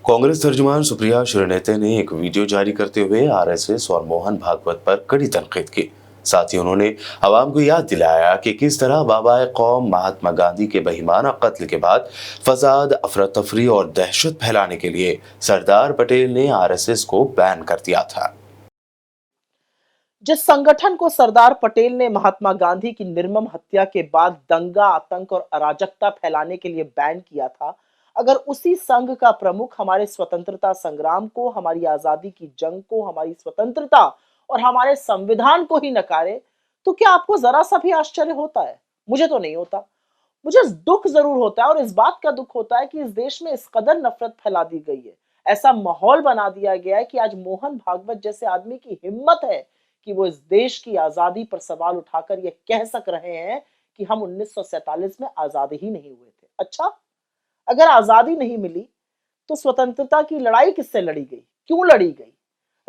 कांग्रेस तर्जुमान सुप्रिया श्रीनेते ने एक वीडियो जारी करते हुए आरएसएस और मोहन भागवत पर कड़ी तनकीद की। साथ ही उन्होंने आवाम को याद दिलाया कि किस तरह बाबाए कौम महात्मा गांधी के बेईमाना कत्ल के बाद फसाद, अफरा तफरी और दहशत फैलाने के लिए सरदार पटेल ने आरएसएस को बैन कर दिया था। जिस संगठन को सरदार पटेल ने महात्मा गांधी की निर्मम हत्या के बाद दंगा, आतंक और अराजकता फैलाने के लिए बैन किया था, अगर उसी संघ का प्रमुख हमारे स्वतंत्रता संग्राम को, हमारी आजादी की जंग को, हमारी स्वतंत्रता और हमारे संविधान को ही नकारे, तो क्या आपको जरा सा भी आश्चर्य होता है? मुझे तो नहीं होता। मुझे दुख जरूर होता है और इस बात का दुख होता है कि इस देश में इस कदर नफरत फैला दी गई है, ऐसा माहौल बना दिया गया है कि आज मोहन भागवत जैसे आदमी की हिम्मत है कि वो इस देश की आजादी पर सवाल उठाकर ये कह सक रहे हैं कि हम 1947 में आजाद ही नहीं हुए थे। अच्छा, अगर आजादी नहीं मिली तो स्वतंत्रता की लड़ाई किससे लड़ी गई, क्यों लड़ी गई?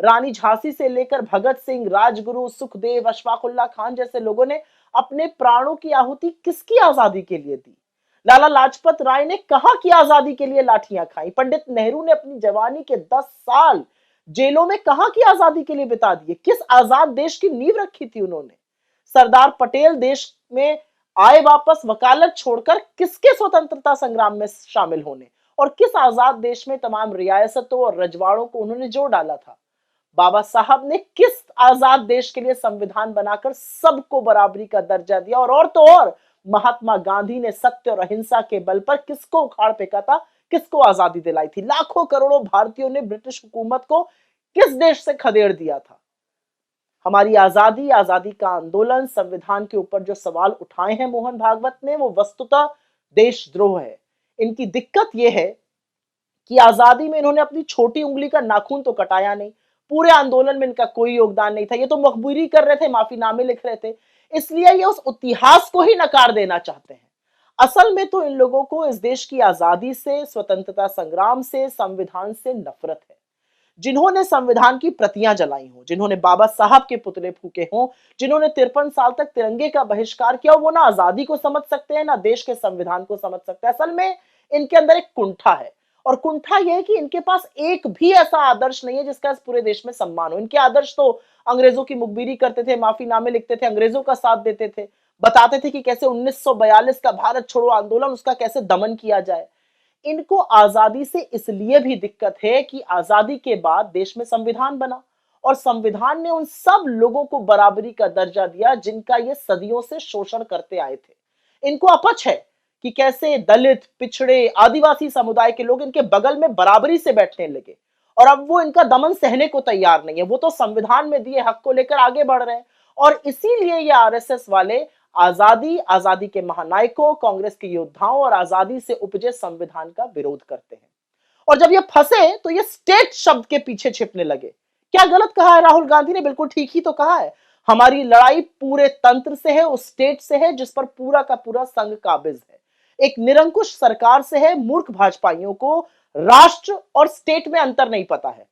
रानी झांसी से लेकर भगत सिंह, राजगुरु, सुखदेव, अशफाकुल्ला खान जैसे लोगों ने अपने प्राणों की आहुति किसकी आजादी के लिए दी? लाला लाजपत राय ने कहां की आजादी के लिए लाठियां खाई? पंडित नेहरू ने अपनी जवानी के 10 साल जेलों में कहां की आजादी के लिए बिता दिए? किस आजाद देश की नींव रखी थी उन्होंने? सरदार पटेल देश में आए वापस वकालत छोड़कर किसके स्वतंत्रता संग्राम में शामिल होने, और किस आजाद देश में तमाम रियासतों और रजवाड़ों को उन्होंने जोड़ डाला था? बाबा साहब ने किस आजाद देश के लिए संविधान बनाकर सबको बराबरी का दर्जा दिया, और तो और महात्मा गांधी ने सत्य और अहिंसा के बल पर किसको उखाड़ फेंका था, किसको आजादी दिलाई थी? लाखों करोड़ों भारतीयों ने ब्रिटिश हुकूमत को किस देश से खदेड़ दिया था? हमारी आजादी, आजादी का आंदोलन, संविधान के ऊपर जो सवाल उठाए हैं मोहन भागवत ने, वो वस्तुतः देशद्रोह है। इनकी दिक्कत यह है कि आजादी में इन्होंने अपनी छोटी उंगली का नाखून तो कटाया नहीं, पूरे आंदोलन में इनका कोई योगदान नहीं था, ये तो मखबूरी कर रहे थे, माफीनामे लिख रहे थे, इसलिए ये उस इतिहास को ही नकार देना चाहते हैं। असल में तो इन लोगों को इस देश की आजादी से, स्वतंत्रता संग्राम से, संविधान से नफरत है। जिन्होंने संविधान की प्रतियां जलाई हों, जिन्होंने बाबा साहब के पुतले फूके हों, जिन्होंने 53 साल तक तिरंगे का बहिष्कार किया, वो ना आजादी को समझ सकते हैं, ना देश के संविधान को समझ सकते हैं। असल में इनके अंदर एक कुंठा है, और कुंठा यह है कि इनके पास एक भी ऐसा आदर्श नहीं है जिसका इस पूरे देश में सम्मान हो। इनके आदर्श तो अंग्रेजों की मुखबिरी करते थे, माफीनामे लिखते थे, अंग्रेजों का साथ देते थे, बताते थे कि कैसे 1942 का भारत छोड़ो आंदोलन, उसका कैसे दमन किया जाए। इनको आजादी से इसलिए भी दिक्कत है कि आजादी के बाद देश में संविधान बना, और संविधान ने उन सब लोगों को बराबरी का दर्जा दिया जिनका ये सदियों से शोषण करते आए थे। इनको अपच है कि कैसे दलित, पिछड़े, आदिवासी समुदाय के लोग इनके बगल में बराबरी से बैठने लगे, और अब वो इनका दमन सहने को तैयार नहीं है। वो तो संविधान में दिए हक को लेकर आगे बढ़ रहे हैं, और इसीलिए ये आरएसएस वाले आजादी, आजादी के महानायकों, कांग्रेस के योद्धाओं और आजादी से उपजे संविधान का विरोध करते हैं। और जब ये फंसे तो ये स्टेट शब्द के पीछे छिपने लगे। क्या गलत कहा है राहुल गांधी ने? बिल्कुल ठीक ही तो कहा है। हमारी लड़ाई पूरे तंत्र से है, उस स्टेट से है जिस पर पूरा का पूरा संघ काबिज है। एक निरंकुश सरकार से है। मूर्ख भाजपाइयों को राष्ट्र और स्टेट में अंतर नहीं पता है।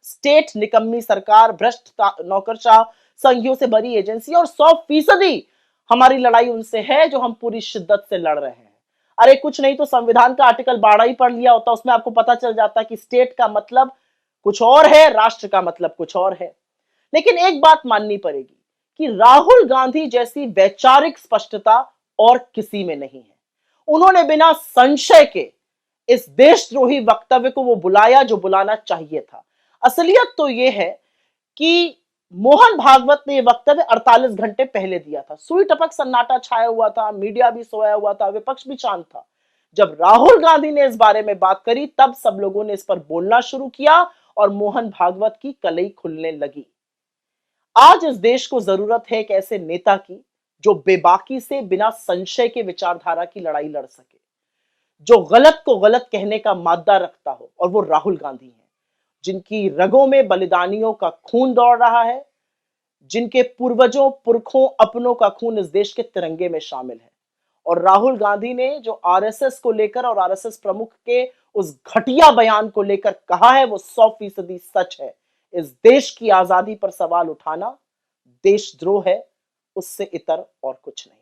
स्टेट निकम्मी सरकार, भ्रष्ट नौकरशाह, संघियों से बड़ी एजेंसी, और 100% हमारी लड़ाई उनसे है जो हम पूरी शिद्दत से लड़ रहे हैं। अरे कुछ नहीं तो संविधान का आर्टिकल 12 ही पढ़ लिया होता, उसमें आपको पता चल जाता कि स्टेट का मतलब कुछ और है, राष्ट्र का मतलब कुछ और है। लेकिन एक बात माननी पड़ेगी कि राहुल गांधी जैसी वैचारिक स्पष्टता और किसी में नहीं है। उन्होंने बिना संशय के इस देशद्रोही वक्तव्य को वो बुलाया जो बुलाना चाहिए था। असलियत तो यह है कि मोहन भागवत ने यह वक्तव्य 48 घंटे पहले दिया था। सुई टपक सन्नाटा छाया हुआ था, मीडिया भी सोया हुआ था, विपक्ष भी शांत था। जब राहुल गांधी ने इस बारे में बात करी तब सब लोगों ने इस पर बोलना शुरू किया और मोहन भागवत की कलई खुलने लगी। आज इस देश को जरूरत है एक ऐसे नेता की जो बेबाकी से, बिना संशय के विचारधारा की लड़ाई लड़ सके, जो गलत को गलत कहने का मादा रखता हो, और वो राहुल गांधी है, जिनकी रगों में बलिदानियों का खून दौड़ रहा है, जिनके पूर्वजों, पुरखों, अपनों का खून इस देश के तिरंगे में शामिल है। और राहुल गांधी ने जो आरएसएस को लेकर और आरएसएस प्रमुख के उस घटिया बयान को लेकर कहा है वो 100% सच है। इस देश की आजादी पर सवाल उठाना देशद्रोह है, उससे इतर और कुछ नहीं।